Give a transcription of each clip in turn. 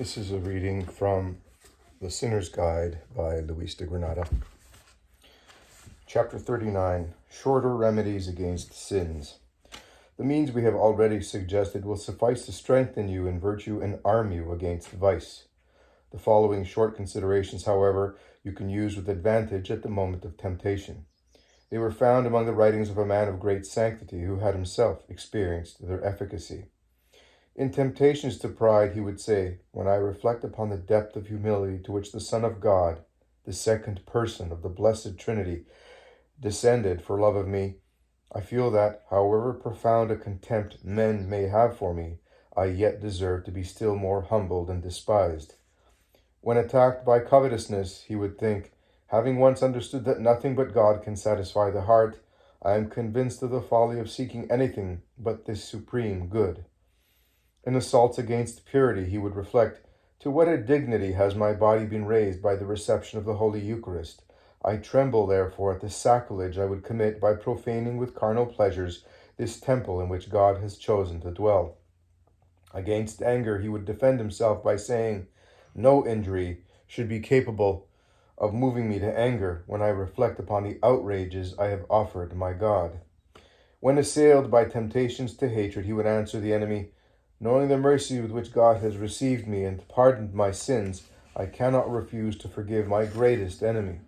This is a reading from The Sinner's Guide by Luis de Granada. Chapter 39, Shorter Remedies Against Sins. The means we have already suggested will suffice to strengthen you in virtue and arm you against vice. The following short considerations, however, you can use with advantage at the moment of temptation. They were found among the writings of a man of great sanctity who had himself experienced their efficacy. In temptations to pride, he would say, when I reflect upon the depth of humility to which the Son of God, the second person of the Blessed Trinity, descended for love of me, I feel that, however profound a contempt men may have for me, I yet deserve to be still more humbled and despised. When attacked by covetousness, he would think, having once understood that nothing but God can satisfy the heart, I am convinced of the folly of seeking anything but this supreme good. In assaults against purity, he would reflect, to what a dignity has my body been raised by the reception of the Holy Eucharist. I tremble, therefore, at the sacrilege I would commit by profaning with carnal pleasures this temple in which God has chosen to dwell. Against anger, he would defend himself by saying, no injury should be capable of moving me to anger when I reflect upon the outrages I have offered my God. When assailed by temptations to hatred, he would answer the enemy, knowing the mercy with which God has received me and pardoned my sins, I cannot refuse to forgive my greatest enemy.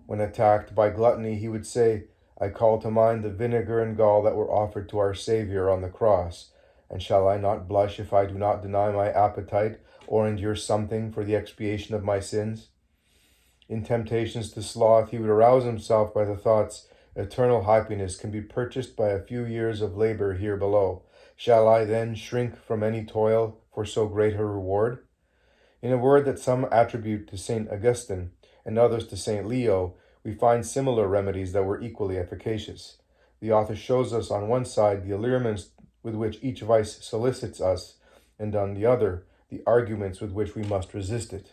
When attacked by gluttony, he would say, I call to mind the vinegar and gall that were offered to our Savior on the cross, and shall I not blush if I do not deny my appetite or endure something for the expiation of my sins? In temptations to sloth, he would arouse himself by the thoughts, eternal happiness can be purchased by a few years of labor here below. Shall I then shrink from any toil for so great a reward? In a word that some attribute to St. Augustine and others to St. Leo, we find similar remedies that were equally efficacious. The author shows us on one side the allurements with which each vice solicits us, and on the other, the arguments with which we must resist it.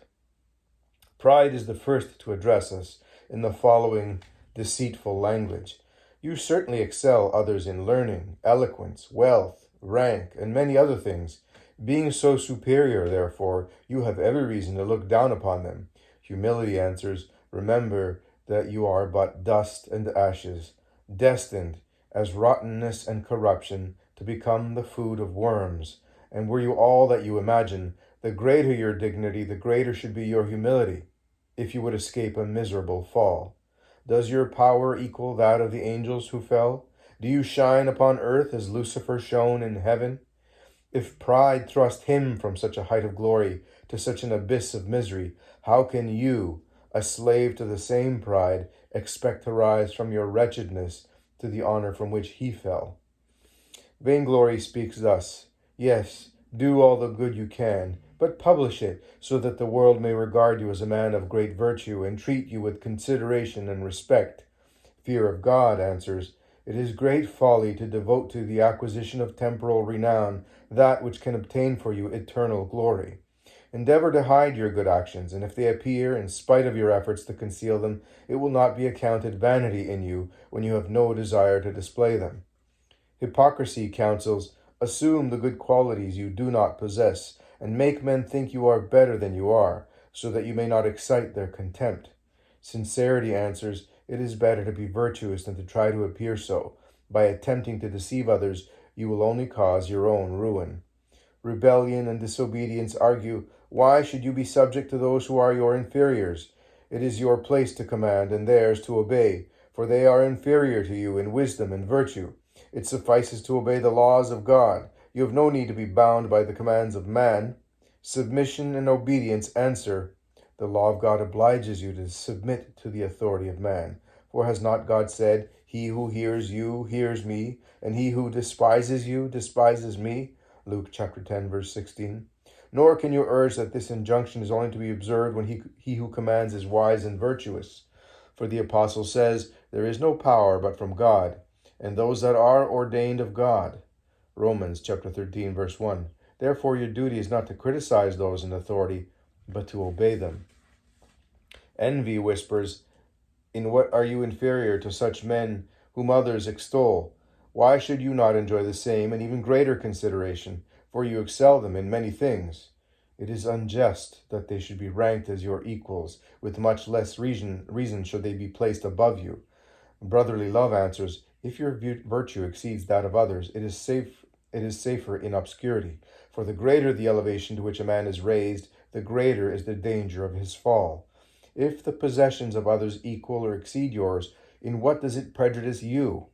Pride is the first to address us in the following deceitful language. You certainly excel others in learning, eloquence, wealth, rank, and many other things. Being so superior, therefore, you have every reason to look down upon them. Humility answers, remember that you are but dust and ashes, destined, as rottenness and corruption, to become the food of worms. And were you all that you imagine, the greater your dignity, the greater should be your humility, if you would escape a miserable fall. Does your power equal that of the angels who fell? Do you shine upon earth as Lucifer shone in heaven? If pride thrust him from such a height of glory to such an abyss of misery, how can you, a slave to the same pride, expect to rise from your wretchedness to the honor from which he fell? Vainglory speaks thus, yes, do all the good you can, but publish it, so that the world may regard you as a man of great virtue and treat you with consideration and respect. Fear of God answers, it is great folly to devote to the acquisition of temporal renown that which can obtain for you eternal glory. Endeavor to hide your good actions, and if they appear, in spite of your efforts to conceal them, it will not be accounted vanity in you when you have no desire to display them. Hypocrisy counsels, assume the good qualities you do not possess, and make men think you are better than you are, so that you may not excite their contempt. Sincerity answers, it is better to be virtuous than to try to appear so. By attempting to deceive others, you will only cause your own ruin. Rebellion and disobedience argue, why should you be subject to those who are your inferiors? It is your place to command and theirs to obey, for they are inferior to you in wisdom and virtue. It suffices to obey the laws of God. You have no need to be bound by the commands of man. Submission and obedience answer, the law of God obliges you to submit to the authority of man. For has not God said, he who hears you hears me, and he who despises you despises me? Luke chapter 10, verse 16. Nor can you urge that this injunction is only to be observed when he who commands is wise and virtuous. For the apostle says, there is no power but from God, and those that are ordained of God. Romans chapter 13, verse 1. Therefore your duty is not to criticize those in authority, but to obey them. Envy whispers, in what are you inferior to such men whom others extol? Why should you not enjoy the same and even greater consideration, for you excel them in many things? It is unjust that they should be ranked as your equals. With much less reason should they be placed above you. Brotherly love answers, if your virtue exceeds that of others, it is safer in obscurity. For the greater the elevation to which a man is raised, the greater is the danger of his fall. If the possessions of others equal or exceed yours, in what does it prejudice you?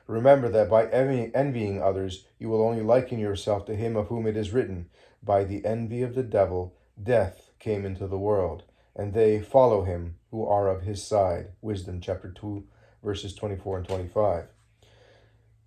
Remember that by envying others, you will only liken yourself to him of whom it is written, by the envy of the devil, death came into the world, and they follow him who are of his side. Wisdom chapter 2, verses 24 and 25.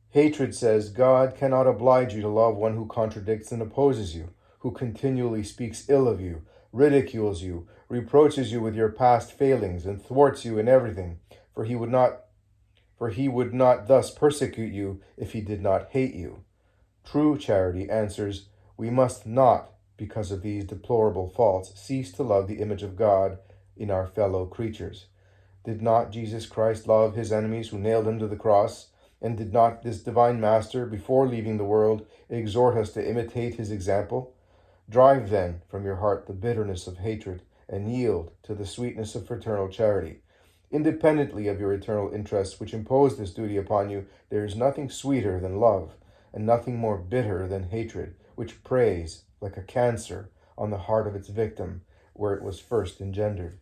Hatred says, God cannot oblige you to love one who contradicts and opposes you, who continually speaks ill of you, ridicules you, reproaches you with your past failings, and thwarts you in everything, for he would not thus persecute you if he did not hate you. True charity answers, we must not, because of these deplorable faults, cease to love the image of God in our fellow creatures. Did not Jesus Christ love his enemies who nailed him to the cross? And did not this divine Master, before leaving the world, exhort us to imitate his example? Drive then from your heart the bitterness of hatred, and yield to the sweetness of fraternal charity. Independently of your eternal interests which impose this duty upon you, there is nothing sweeter than love, and nothing more bitter than hatred, which preys, like a cancer, on the heart of its victim, where it was first engendered.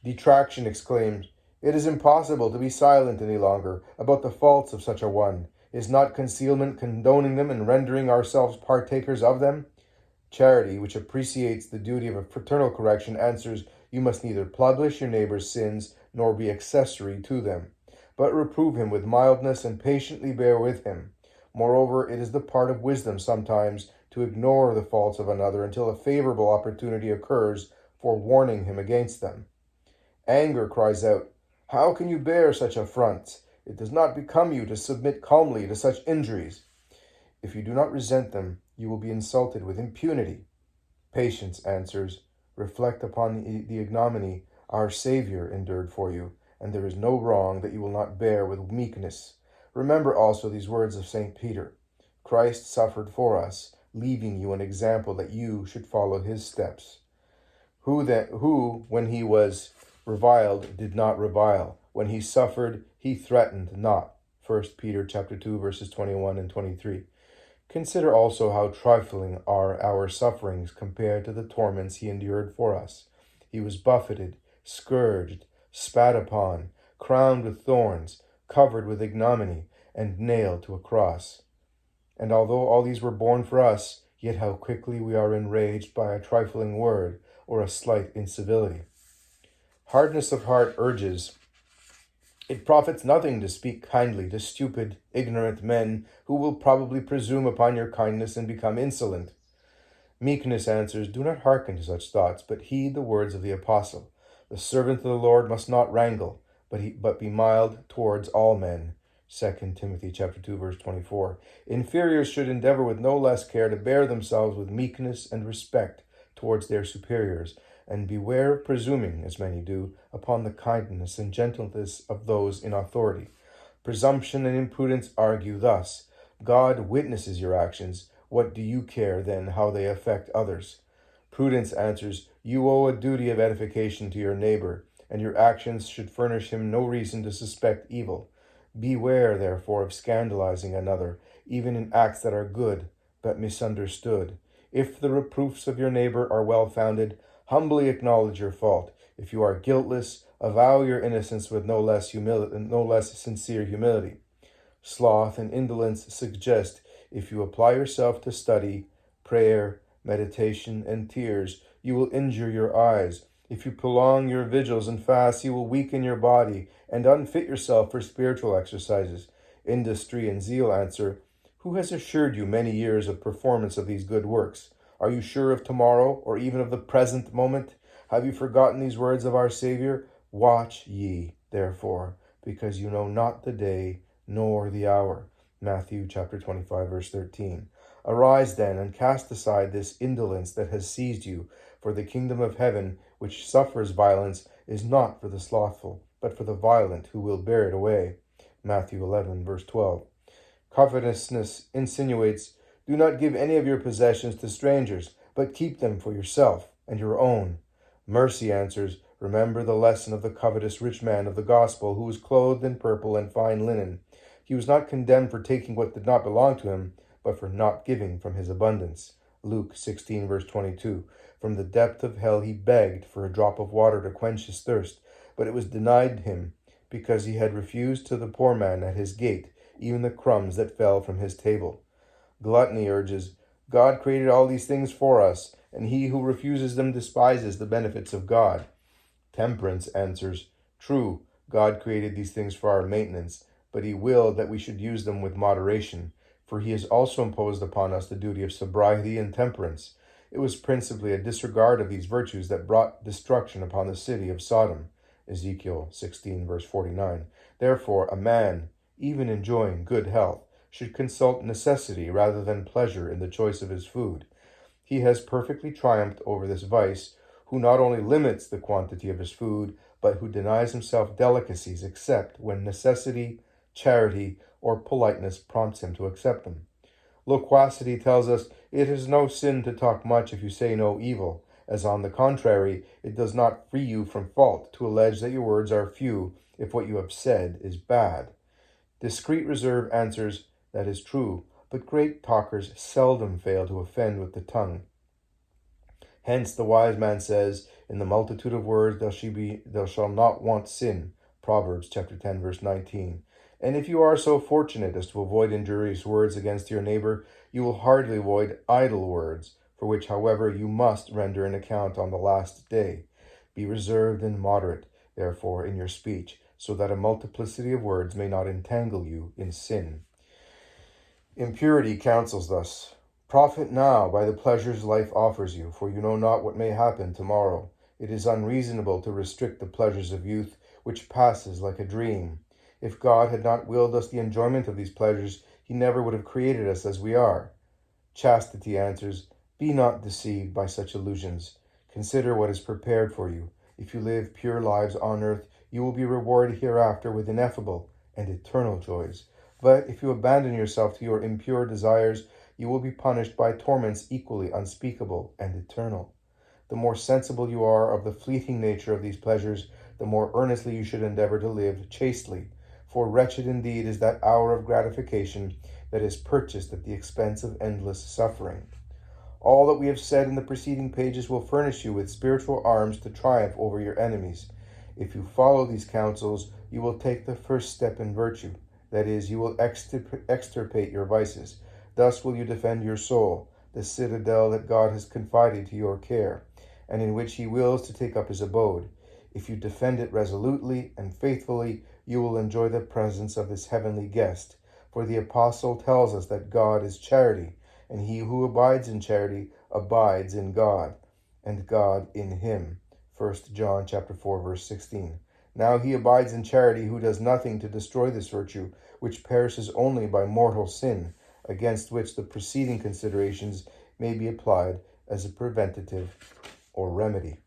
Detraction exclaimed, it is impossible to be silent any longer about the faults of such a one. Is not concealment condoning them and rendering ourselves partakers of them? Charity, which appreciates the duty of a fraternal correction, answers, you must neither publish your neighbor's sins nor be accessory to them, but reprove him with mildness and patiently bear with him. Moreover, it is the part of wisdom sometimes to ignore the faults of another until a favorable opportunity occurs for warning him against them. Anger cries out, how can you bear such affronts? It does not become you to submit calmly to such injuries. If you do not resent them, you will be insulted with impunity. Patience answers, reflect upon the ignominy our Savior endured for you, and there is no wrong that you will not bear with meekness. Remember also these words of St. Peter. Christ suffered for us, leaving you an example that you should follow his steps. Who, when he was reviled, did not revile. When he suffered, he threatened not. 1 Peter chapter 2, verses 21 and 23. Consider also how trifling are our sufferings compared to the torments he endured for us. He was buffeted, scourged, spat upon, crowned with thorns, covered with ignominy, and nailed to a cross. And although all these were borne for us, yet how quickly we are enraged by a trifling word or a slight incivility. Hardness of heart urges, it profits nothing to speak kindly to stupid, ignorant men who will probably presume upon your kindness and become insolent. Meekness answers, do not hearken to such thoughts, but heed the words of the apostle. The servant of the Lord must not wrangle, but be mild towards all men. 2 Timothy chapter 2, verse 24. Inferiors should endeavor with no less care to bear themselves with meekness and respect towards their superiors, and beware of presuming, as many do, upon the kindness and gentleness of those in authority. Presumption and imprudence argue thus, God witnesses your actions, what do you care then how they affect others? Prudence answers, you owe a duty of edification to your neighbor, and your actions should furnish him no reason to suspect evil. Beware, therefore, of scandalizing another, even in acts that are good, but misunderstood. If the reproofs of your neighbor are well-founded, humbly acknowledge your fault. If you are guiltless, avow your innocence with no less sincere humility. Sloth and indolence suggest, if you apply yourself to study, prayer, meditation, and tears, you will injure your eyes. If you prolong your vigils and fasts, you will weaken your body and unfit yourself for spiritual exercises. Industry and zeal answer, who has assured you many years of performance of these good works? Are you sure of tomorrow, or even of the present moment? Have you forgotten these words of our Savior? Watch ye, therefore, because you know not the day nor the hour. Matthew chapter 25, verse 13. Arise then, and cast aside this indolence that has seized you, for the kingdom of heaven, which suffers violence, is not for the slothful, but for the violent, who will bear it away. Matthew 11, verse 12. Covetousness insinuates, do not give any of your possessions to strangers, but keep them for yourself and your own. Mercy answers, remember the lesson of the covetous rich man of the gospel, who was clothed in purple and fine linen. He was not condemned for taking what did not belong to him, but for not giving from his abundance. Luke 16, verse 22. From the depth of hell he begged for a drop of water to quench his thirst, but it was denied him, because he had refused to the poor man at his gate even the crumbs that fell from his table. Gluttony urges, God created all these things for us, and he who refuses them despises the benefits of God. Temperance answers, true, God created these things for our maintenance, but he willed that we should use them with moderation, for he has also imposed upon us the duty of sobriety and temperance. It was principally a disregard of these virtues that brought destruction upon the city of Sodom. Ezekiel 16, verse 49. Therefore, a man, even enjoying good health, should consult necessity rather than pleasure in the choice of his food. He has perfectly triumphed over this vice, who not only limits the quantity of his food, but who denies himself delicacies except when necessity, charity, or politeness prompts him to accept them. Loquacity tells us it is no sin to talk much if you say no evil, as on the contrary, it does not free you from fault to allege that your words are few if what you have said is bad. Discreet reserve answers, that is true, but great talkers seldom fail to offend with the tongue. Hence the wise man says, in the multitude of words thou shalt not want sin. Proverbs chapter 10, verse 19. And if you are so fortunate as to avoid injurious words against your neighbor, you will hardly avoid idle words, for which, however, you must render an account on the last day. Be reserved and moderate, therefore, in your speech, so that a multiplicity of words may not entangle you in sin. Impurity counsels thus, profit now by the pleasures life offers you, for you know not what may happen tomorrow. It is unreasonable to restrict the pleasures of youth, which passes like a dream. If God had not willed us the enjoyment of these pleasures, he never would have created us as we are. Chastity answers, be not deceived by such illusions. Consider what is prepared for you. If you live pure lives on earth, you will be rewarded hereafter with ineffable and eternal joys. But if you abandon yourself to your impure desires, you will be punished by torments equally unspeakable and eternal. The more sensible you are of the fleeting nature of these pleasures, the more earnestly you should endeavor to live chastely. For wretched indeed is that hour of gratification that is purchased at the expense of endless suffering. All that we have said in the preceding pages will furnish you with spiritual arms to triumph over your enemies. If you follow these counsels, you will take the first step in virtue. That is, you will extirpate your vices. Thus will you defend your soul, the citadel that God has confided to your care, and in which he wills to take up his abode. If you defend it resolutely and faithfully, you will enjoy the presence of this heavenly guest. For the apostle tells us that God is charity, and he who abides in charity abides in God, and God in him. 1 John chapter 4, verse 16. Now he abides in charity who does nothing to destroy this virtue, which perishes only by mortal sin, against which the preceding considerations may be applied as a preventative or remedy.